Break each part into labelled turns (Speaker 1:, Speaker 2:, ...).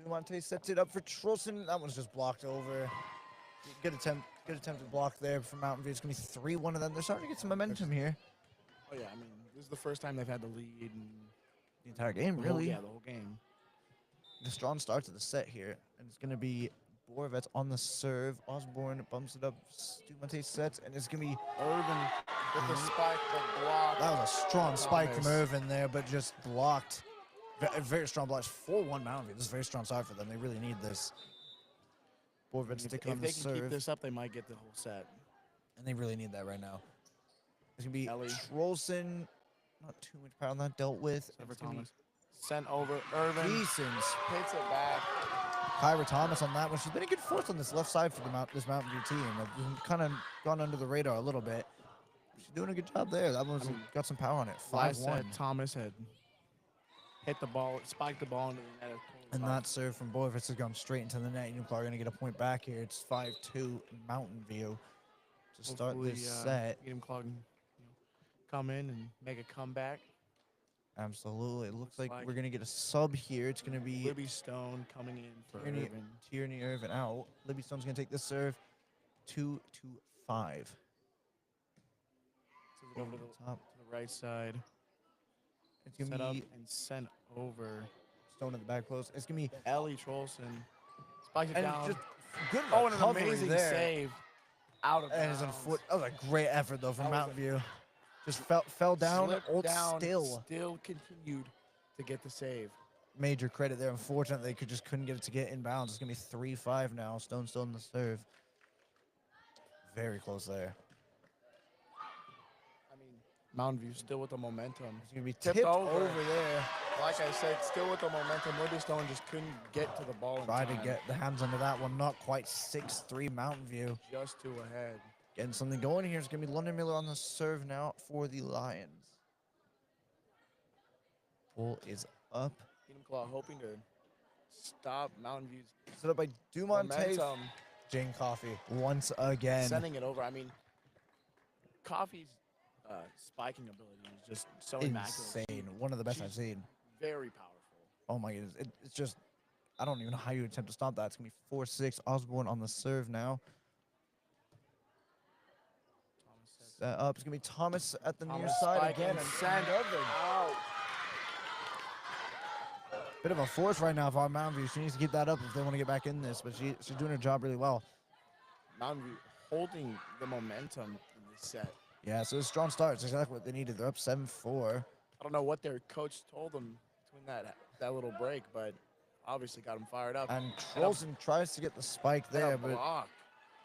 Speaker 1: Dumonte sets it up for Trolson. That one's just blocked over. Good attempted block there from Mountain View. It's going to be 3-1 of them. They're starting to get some momentum here.
Speaker 2: Oh, yeah. I mean, this is the first time they've had the lead in
Speaker 1: The entire game, really.
Speaker 2: the whole game.
Speaker 1: The strong start to the set here. And it's going to be Borovets on the serve. Osborne bumps it up. Dumonte sets. And it's going to be
Speaker 2: Irvin with the spike, but blocked.
Speaker 1: That was a strong spike from Irvin there, but just blocked. Very strong blocks. 4-1 Mountain View. This is a very strong start for them. They really need this. Borovets sticking on the serve.
Speaker 2: If they can keep this up, they might get the whole set.
Speaker 1: And they really need that right now. It's going to be
Speaker 2: Ellie.
Speaker 1: Trolson. Not too much power on that. Dealt with.
Speaker 2: Thomas. Sent over. Irvin.
Speaker 1: Decent.
Speaker 2: Hits it back.
Speaker 1: Kyra Thomas on that one. She's been a good force on this left side for this Mountain View team. They've kind of gone under the radar a little bit. She's doing a good job there. That one's got some power on it. 5-1.
Speaker 2: Thomas had hit the ball, spiked the ball into the net.
Speaker 1: And that serve from Borovets has gone straight into the net. Uniplar are going to get a point back here. It's 5-2 Mountain View to start this set.
Speaker 2: Uniplar can come in and make a comeback.
Speaker 1: Absolutely. It looks like we're going to get a sub here. It's going to be
Speaker 2: Libby Stone coming in for Irvin.
Speaker 1: Tierney Irvin out. Libby Stone's going to take this serve. 2-5.
Speaker 2: Over to the right side.
Speaker 1: It's going
Speaker 2: set
Speaker 1: to
Speaker 2: up
Speaker 1: be
Speaker 2: and sent over.
Speaker 1: Stone at the back post. It's going to be
Speaker 2: Ellie Trolson. Spikes it down.
Speaker 1: Just good
Speaker 2: and an amazing save. Out of
Speaker 1: bounds. That was a great effort, though, from Mountain View. Just fell down,
Speaker 2: still continued to get the save.
Speaker 1: Major credit there. Unfortunately, they just couldn't get it to get inbounds. It's going to be 3-5 now. Stone still in the serve. Very close there.
Speaker 2: I mean, Mountain View still with the momentum.
Speaker 1: It's going to be tipped over there.
Speaker 2: Like I said, still with the momentum. Libby Stone just couldn't get to the ball in
Speaker 1: time.
Speaker 2: Tried
Speaker 1: to get the hands under that one. Not quite 6-3 Mountain View.
Speaker 2: Just two ahead.
Speaker 1: Getting something going here. It's going to be London Miller on the serve now for the Lions. Pull is up.
Speaker 2: Enumclaw hoping to stop Mountain View's
Speaker 1: set up by Dumonte. Jane Coffee once again.
Speaker 2: Sending it over. I mean, Coffee's spiking ability is just so
Speaker 1: insane.
Speaker 2: Immaculate.
Speaker 1: One of the best I've seen.
Speaker 2: Very powerful.
Speaker 1: Oh my goodness. It's just, I don't even know how you attempt to stop that. It's going to be 4-6. Osborne on the serve now. Up. It's going to be Thomas at the near side again. And send out. Bit of a force right now for our Mountain View. She needs to keep that up if they want to get back in this, but she's doing her job really well.
Speaker 2: Mountain View holding the momentum in this set.
Speaker 1: Yeah, so it's a strong start. It's exactly what they needed. They're up 7-4.
Speaker 2: I don't know what their coach told them between that little break, but obviously got them fired up.
Speaker 1: And Trolson tries to get the spike there, but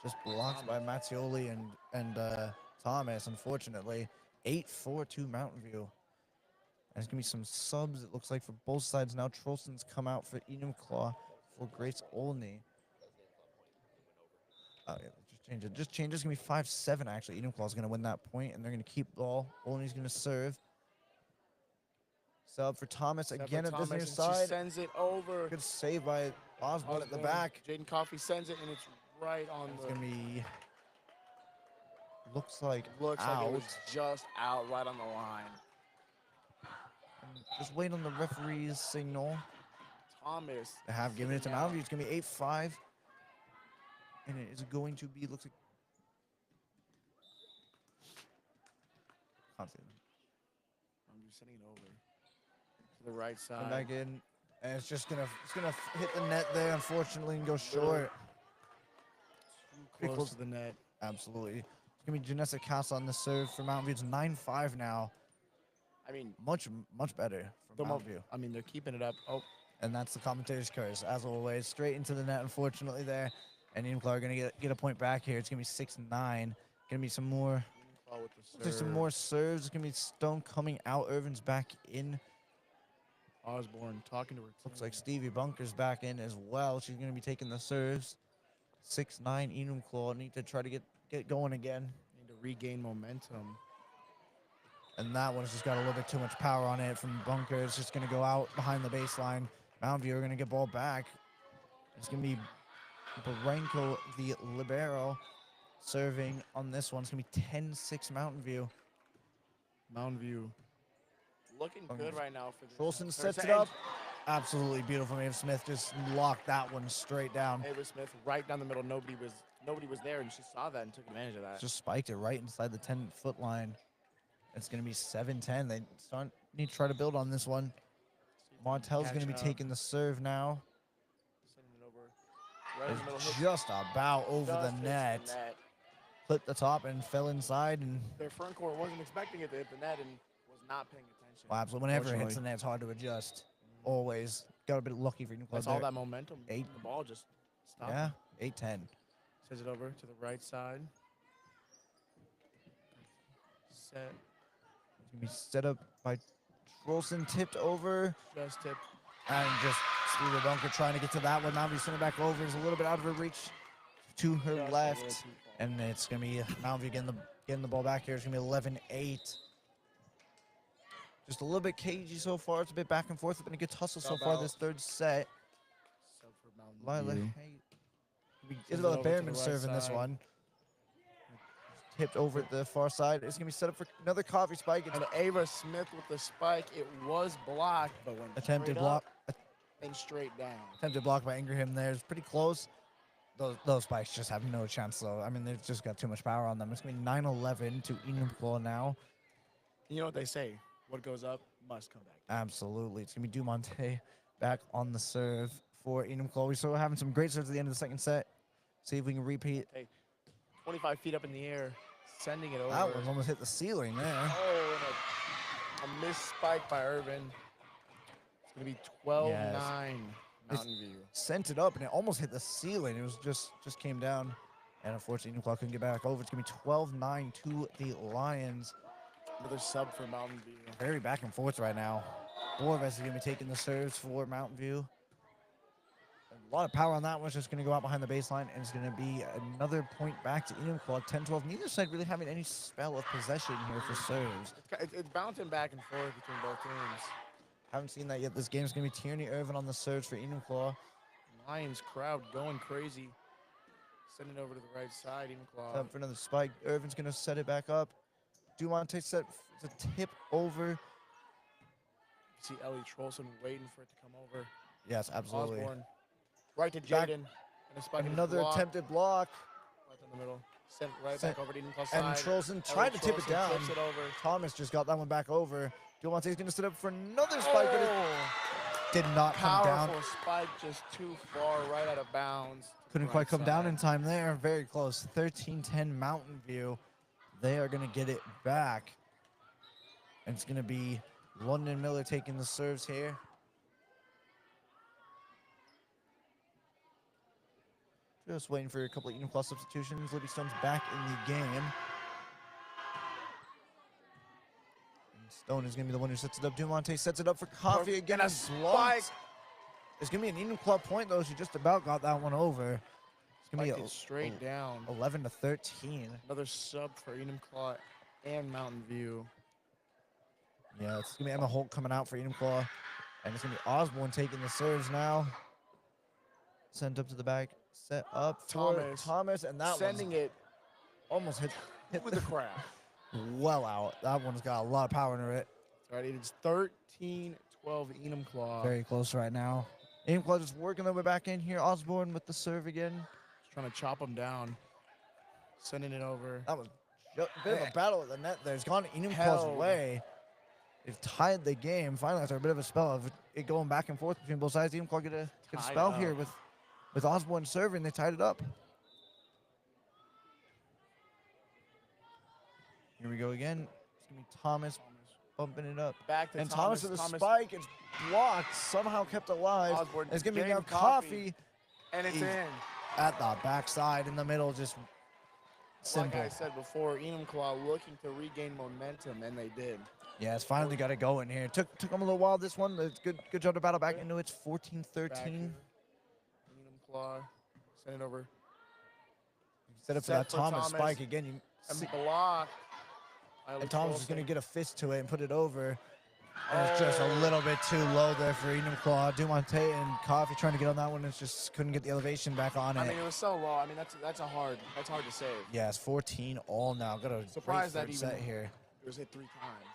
Speaker 1: just blocked by Mattioli and Thomas, unfortunately. 8-4 Mountain View. There's going to be some subs, it looks like, for both sides now. Trolson's come out for Enumclaw for Grace Olney. Oh, yeah, just change it. It's going to be 5-7, actually. Enumclaw's going to win that point, and they're going to keep ball. Olney's going to serve. Sub for Thomas again at this near side.
Speaker 2: She sends it over.
Speaker 1: Good save by Osborne at the back.
Speaker 2: Jaden Coffey sends it, and it's right on
Speaker 1: It's going to be... Looks like
Speaker 2: it was just out right on the line.
Speaker 1: And just wait on the referee's signal.
Speaker 2: Thomas.
Speaker 1: They have given it to Mountain View. It's going to be 8-5. And it is going to be, looks like... Can't see them.
Speaker 2: I'm just sending it over to the right side.
Speaker 1: Come back in. And it's just going to hit the net there, unfortunately, and go short.
Speaker 2: Too close to the net.
Speaker 1: Absolutely. It's going to be Janessa Casa on the serve for Mountain View. It's 9-5 now.
Speaker 2: I mean,
Speaker 1: much better for Mountain View.
Speaker 2: I mean, they're keeping it up. Oh.
Speaker 1: And that's the commentator's curse, as always. Straight into the net, unfortunately, there. And Enumclaw are going to get a point back here. It's going to be 6-9. Going to be some more serves. It's going to be Stone coming out. Irvin's back in.
Speaker 2: Osborne talking to her.
Speaker 1: Looks like Stevie Bunker's back in as well. She's going to be taking the serves. 6-9 Enumclaw. Need to try to get going again.
Speaker 2: Need to regain momentum.
Speaker 1: And that one's just got a little bit too much power on it from Bunker. It's just going to go out behind the baseline. Mountain View are going to get ball back. It's going to be Barenko, the libero, serving on this one. It's going to be 10-6 Mountain View.
Speaker 2: Mountain View looking good right now for this.
Speaker 1: Trolson sets it up. Absolutely beautiful. Maeve Smith just locked that one straight down.
Speaker 2: Ava Smith right down the middle. Nobody was there, and she saw that and took advantage of that.
Speaker 1: Just spiked it right inside the 10-foot line. It's going to be 7-10. They need to try to build on this one. Montel's going to be taking the serve now.
Speaker 2: Sending it over. Right in the middle.
Speaker 1: It's just about over the net. Clipped the top and fell inside. And
Speaker 2: their front court wasn't expecting it to hit the net and was not paying attention.
Speaker 1: well, absolutely. Whenever it hits the net, it's hard to adjust. Always. Got a bit lucky for you.
Speaker 2: That's all that momentum. The ball just stopped.
Speaker 1: Yeah, 8-10.
Speaker 2: Sends it over to the right side. Set.
Speaker 1: It's going to be set up by Trolson, tipped over.
Speaker 2: Just tipped.
Speaker 1: And just through the bunker, trying to get to that one. Now he's sending it back over. It's a little bit out of her reach to her left. And it's going to be Mountain View getting the ball back here. It's going to be 11-8. Just a little bit cagey so far. It's a bit back and forth. It's been a good tussle so far this third set.
Speaker 2: Sub for Mountain View.
Speaker 1: Isabella Behrman serving this one. Tipped over at the far side. It's going to be set up for another coffee spike. It's
Speaker 2: and Ava Smith with the spike. It was blocked, but went
Speaker 1: attempted block.
Speaker 2: And straight down.
Speaker 1: Attempted block by Ingraham there. It's pretty close. Those spikes just have no chance, though. I mean, they've just got too much power on them. It's going to be 9-11 to Enumclaw now.
Speaker 2: You know what they say. What goes up must come back.
Speaker 1: Absolutely. It's going to be Dumonte back on the serve for Enumclaw. We're still having some great serves at the end of the second set. See if we can repeat.
Speaker 2: Hey, 25 feet up in the air, sending it over.
Speaker 1: That one's almost hit the ceiling there.
Speaker 2: Oh, and a missed spike by Irvin. It's going to be 12-9 Mountain View.
Speaker 1: Sent it up, and it almost hit the ceiling. It was just came down. And unfortunately, Enumclaw couldn't get back over. It's going to be 12-9 to the Lions.
Speaker 2: Another sub for Mountain View.
Speaker 1: Very back and forth right now. Borves is going to be taking the serves for Mountain View. A lot of power on that one. It's just going to go out behind the baseline, and it's going to be another point back to Enumclaw, 10-12. Neither side really having any spell of possession here for serves.
Speaker 2: It's bouncing back and forth between both teams.
Speaker 1: Haven't seen that yet. This game is going to be Tierney Irvin on the serves for Enumclaw.
Speaker 2: Lions crowd going crazy. Sending it over to the right side, Enumclaw.
Speaker 1: Up for another spike. Irvin's going to set it back up. Dumonte set to tip over.
Speaker 2: See Ellie Trolson waiting for it to come over.
Speaker 1: Yes, absolutely.
Speaker 2: Osborne. Right to Jaden. And
Speaker 1: another attempted block.
Speaker 2: Right in the middle. Sent right back over to Enumclaw side.
Speaker 1: And Trolson tried to tip it down.
Speaker 2: It over.
Speaker 1: Thomas just got that one back over. Dumonte's going to set up for another spike, but it did not come down.
Speaker 2: Powerful spike, just too far, right out of bounds.
Speaker 1: Couldn't quite come down in time there. Very close. 13-10 Mountain View. They are going to get it back. And it's going to be London Miller taking the serves here. Just waiting for a couple of Enumclaw substitutions. Libby Stone's back in the game. And Stone is going to be the one who sets it up. Dumonte sets it up for Coffee again.
Speaker 2: And a spike.
Speaker 1: It's going to be an Enumclaw point, though. She just about got that one over. It's going to be
Speaker 2: straight down.
Speaker 1: 11-13.
Speaker 2: Another sub for Enumclaw and Mountain View.
Speaker 1: Yeah, it's going to be Emma Holt coming out for Enumclaw. And it's going to be Osborne taking the serves now. Sent up to the back. Set up for Thomas. And that
Speaker 2: sending it
Speaker 1: almost hit
Speaker 2: with the crowd.
Speaker 1: Well out. That one's got a lot of power into it.
Speaker 2: All right, it's 13-12 Enumclaw.
Speaker 1: Very close right now. Enumclaw just working their way back in here. Osborne with the serve again.
Speaker 2: Just trying to chop him down. Sending it over.
Speaker 1: That was a bit of a battle at the net there. It's gone Enumclaw's way. They've tied the game. Finally, after a bit of a spell of it going back and forth between both sides, Enumclaw get a spell here with Osborne serving. They tied it up. Here we go again. It's going to be Thomas bumping it up.
Speaker 2: Back to
Speaker 1: and Thomas with a spike. It's blocked. Somehow kept alive.
Speaker 2: Osborne,
Speaker 1: it's going to be now Coffee.
Speaker 2: And it's in.
Speaker 1: At the backside in the middle, just simple.
Speaker 2: Like I said before, Enumclaw looking to regain momentum, and they did.
Speaker 1: Yeah, it's finally got to go in here. Took them a little while, this one. It's good job to battle back into it. It's 14-13.
Speaker 2: Enumclaw, send it over.
Speaker 1: Set up for that Thomas spike again.
Speaker 2: And block.
Speaker 1: And Thomas is going to get a fist to it and put it over. And it's just a little bit too low there for Enumclaw. Dumonte and Coffee trying to get on that one. It's just couldn't get the elevation back on it.
Speaker 2: I mean, it was so low. I mean, that's hard to save.
Speaker 1: Yeah, it's 14 all now. Got a
Speaker 2: surprise that even
Speaker 1: set here.
Speaker 2: It was hit 3 times.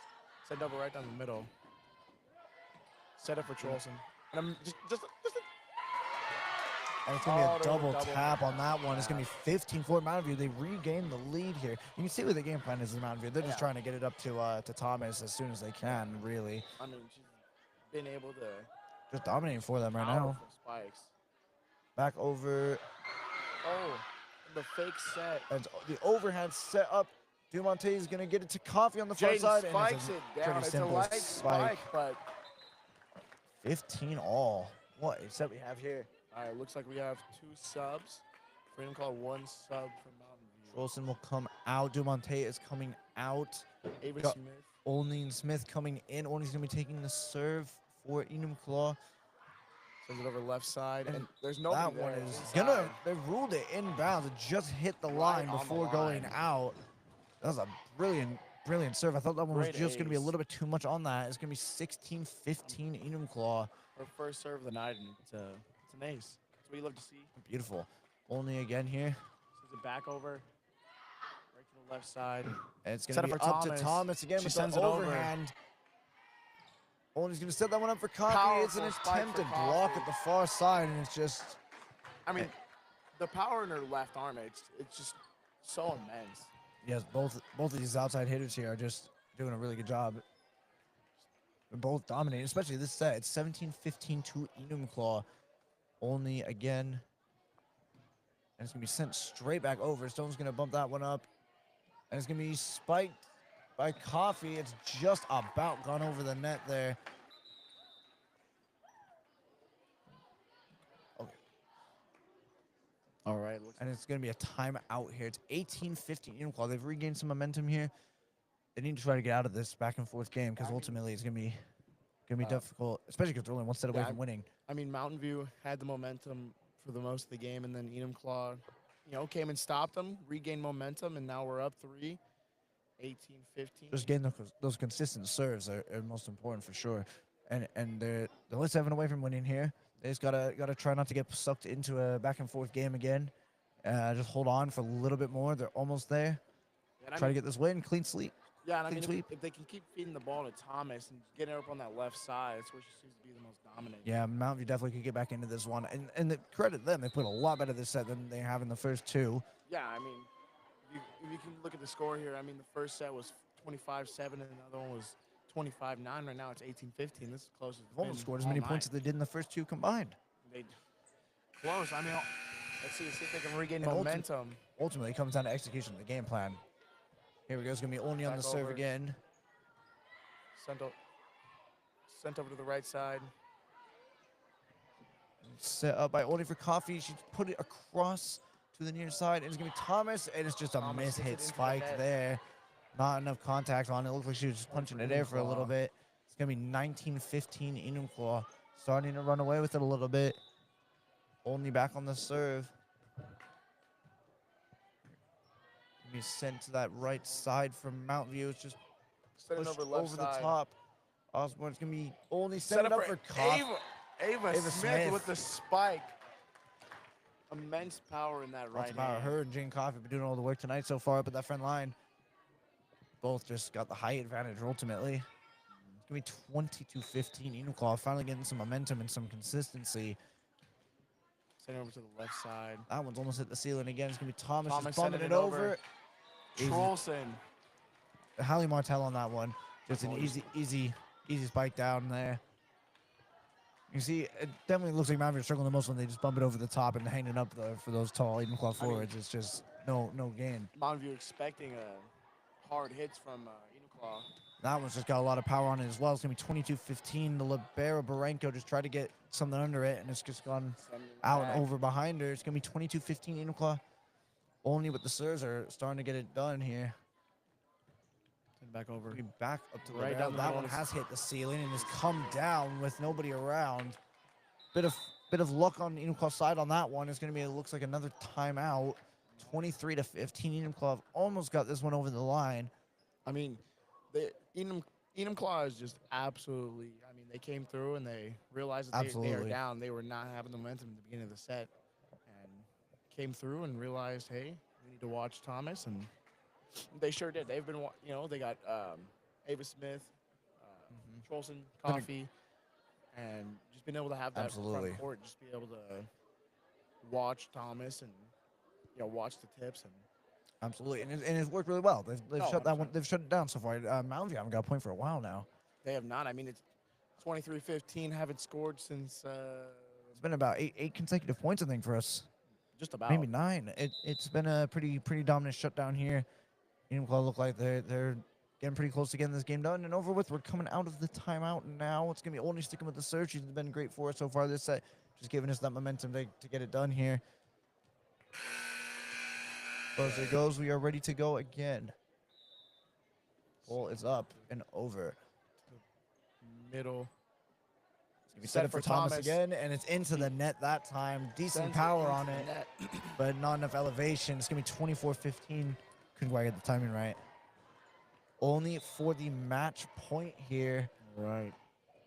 Speaker 2: Send double right down the middle. Set up for Trolson. And I'm just
Speaker 1: And it's going to be a
Speaker 2: double
Speaker 1: tap on that one. It's going to be 15-4 Mountain View. They regain the lead here. You can see what the game plan is in Mountain View. They're just trying to get it up to Thomas as soon as they can, really.
Speaker 2: I mean, she's been able to
Speaker 1: just dominating for them right now.
Speaker 2: Spikes.
Speaker 1: Back over.
Speaker 2: Oh, the fake set.
Speaker 1: And the overhand set up. Dumonte is going to get it to Coffee on the far side.
Speaker 2: Spikes it down. It's a light spike, but
Speaker 1: 15 all. What a set we have here.
Speaker 2: All right, looks like we have 2 subs. Freedom Call 1 sub from Mountain View.
Speaker 1: Trolson will come out. Dumonte is coming out.
Speaker 2: Ava Smith.
Speaker 1: Olney Smith coming in. Olney's going to be taking the serve for Enumclaw.
Speaker 2: Sends it over left side, and there's nobody
Speaker 1: that
Speaker 2: there.
Speaker 1: One is gonna. They ruled it inbounds. It just hit the line before going out. That was a brilliant serve. I thought that one was just gonna be a little bit too much on that. It's gonna be 16-15 Enumclaw.
Speaker 2: Her first serve of the night, and it's an ace. That's what you love to see.
Speaker 1: Beautiful. Only again here.
Speaker 2: Sends it back over, right to the left side.
Speaker 1: And it's gonna be up to Thomas again with the overhand. Only's going to set that one up for Coffee. It's an attempted block at the far side, and it's just...
Speaker 2: I mean, the power in her left arm, it's just so immense.
Speaker 1: Yes, both of these outside hitters here are just doing a really good job. They're both dominating, especially this set. It's 17-15 to Enumclaw. Only again. And it's going to be sent straight back over. Stone's going to bump that one up. And it's going to be spiked by Coffee. It's just about gone over the net there. Okay.
Speaker 2: All right.
Speaker 1: And it's going to be a timeout here. It's 18-15 Enumclaw. They've regained some momentum here. They need to try to get out of this back and forth game because ultimately it's going to be difficult, especially because they're only one set away from winning.
Speaker 2: I mean, Mountain View had the momentum for the most of the game, and then Enumclaw, came and stopped them, regained momentum, and now we're up 3. 18-15.
Speaker 1: Just getting those consistent serves are most important for sure, and they're only 7 away from winning here. They just gotta try not to get sucked into a back and forth game again. Just hold on for a little bit more. They're almost there. Try to get this win, clean sweep.
Speaker 2: Yeah, and I mean, if they can keep feeding the ball to Thomas and getting her up on that left side, that's where she seems to be the most dominant.
Speaker 1: Yeah, Mountain View definitely could get back into this one, and the credit them, they put a lot better this set than they have in the first 2.
Speaker 2: Yeah, I mean. If you can look at the score here, I mean, the first set was 25-7, and another one was 25-9. Right now, it's 18-15. This is close.
Speaker 1: They've almost scored as many points as they did in the first 2 combined.
Speaker 2: They close. I mean, let's see if they can regain momentum.
Speaker 1: Ultimately, it comes down to execution of the game plan. Here we go. It's going to be only on the serve again.
Speaker 2: Sent over to the right side.
Speaker 1: Set up by Only for Coffee. She put it across to the near side, and it's going to be Thomas, and it's just a miss-hit spike there. Not enough contact on it. It looks like she was just punching it air for a little bit. It's going to be 19-15 Enumclaw. Starting to run away with it a little bit. Only back on the serve. Be sent to that right side from Mountain View. It's just pushed over the top. Osborne's going to be only set it up for Coffee.
Speaker 2: Ava Smith with the spike. Immense power in that right hand.
Speaker 1: Her and Jane Coffee have been doing all the work tonight so far up at that front line. Both just got the height advantage ultimately. It's going to be 22-15. Enumclaw finally getting some momentum and some consistency.
Speaker 2: Send it over to the left side.
Speaker 1: That one's almost hit the ceiling again. It's going to be Thomas just bumping it over.
Speaker 2: Trolson.
Speaker 1: Hallie Martell on that one. Just an easy spike down there. You see, it definitely looks like Mountain View struggling the most when they just bump it over the top and hanging up for those tall Enumclaw forwards. It's just no gain.
Speaker 2: Mountain View expecting hard hits from Enumclaw.
Speaker 1: That one's just got a lot of power on it as well. It's going to be 22-15. The Libero Barenko just tried to get something under it, and it's just gone out and over behind her. It's going to be 22-15 Enumclaw. Only with the serves are starting to get it done here.
Speaker 2: Back over.
Speaker 1: Back up to the right down. That one has hit the ceiling and has come down with nobody around. Bit of luck on Enumclaw's side on that one. It's going to be, it looks like another timeout. 23-15. Enumclaw almost got this one over the line.
Speaker 2: I mean, Enumclaw is just absolutely, I mean, they came through and they realized that they are down. They were not having the momentum at the beginning of the set. And came through and realized, hey, we need to watch Thomas, and they sure did. They've been, they got Ava Smith, Trolson, Coffee, and just being able to have that
Speaker 1: Absolutely.
Speaker 2: front court, just be able to watch Thomas and watch the tips and.
Speaker 1: Absolutely, and it's worked really well. They've
Speaker 2: Oh,
Speaker 1: shut that one.
Speaker 2: 100%.
Speaker 1: They've shut it down so far. Mountain View haven't got a point for a while now.
Speaker 2: They have not. I mean, it's 23-15. Haven't scored since
Speaker 1: It's been about eight consecutive points, I think, for us.
Speaker 2: just about.
Speaker 1: Maybe 9. It's been a pretty dominant shutdown here. Enumclaw look like they're getting pretty close to getting this game done and over with. We're coming out of the timeout now. It's gonna be only sticking with the search. He's been great for us so far this set, just giving us that momentum to get it done here. Closer it goes. We are ready to go again. Ball is up and over.
Speaker 2: Middle.
Speaker 1: It's gonna be set up for Thomas again, and it's into the net that time. Decent
Speaker 2: Sends
Speaker 1: power
Speaker 2: into
Speaker 1: on
Speaker 2: the
Speaker 1: it,
Speaker 2: net.
Speaker 1: but not enough elevation. It's gonna be 24-15. Couldn't quite get the timing right. Only for the match point here.
Speaker 2: Right.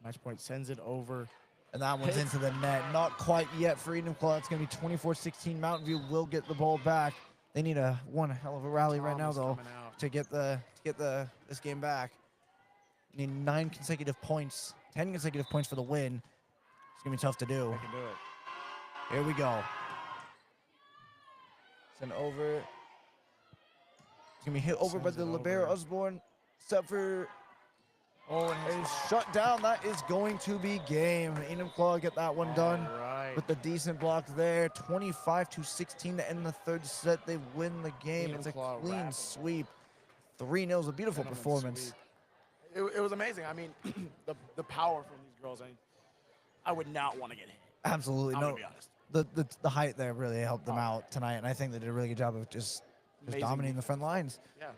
Speaker 2: Match point sends it over.
Speaker 1: And that one's into the net. Not quite yet for Enumclaw. It's going to be 24-16. Mountain View will get the ball back. They need one hell of a rally right now, though, to get this game back. Need 9 consecutive points, 10 consecutive points for the win. It's going to be tough to do.
Speaker 2: They can do it.
Speaker 1: Here we go. Send over. It's going to be hit over by the Libero Osborne. Set for... Oh, and it's shut down. That is going to be game. Enumclaw get that one done with the decent block there. 25-16 to end the third set. They win the game. It's a clean sweep. 3-0 is a beautiful performance.
Speaker 2: It was amazing. I mean, the power from these girls. I would not want to get hit.
Speaker 1: Absolutely.
Speaker 2: I'm
Speaker 1: No,
Speaker 2: gonna be honest.
Speaker 1: the height there really helped them out tonight, and I think they did a really good job of just dominating the front lines.
Speaker 2: Yeah.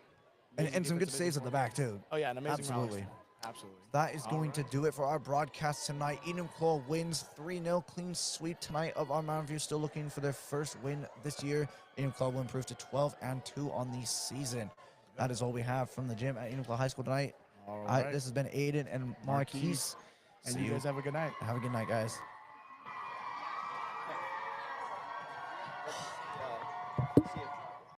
Speaker 1: And some good saves at the back, too.
Speaker 2: Oh, yeah, an amazing
Speaker 1: Absolutely.
Speaker 2: Absolutely.
Speaker 1: That is going to do it for our broadcast tonight. Enumclaw wins 3-0 clean sweep tonight of our Mountain View. Still looking for their first win this year. Enumclaw will improve to 12-2 on the season. That is all we have from the gym at Enumclaw High School tonight.
Speaker 2: All right.
Speaker 1: This has been Aiden and Marquise.
Speaker 2: And you guys have a good night.
Speaker 1: Have a good night, guys.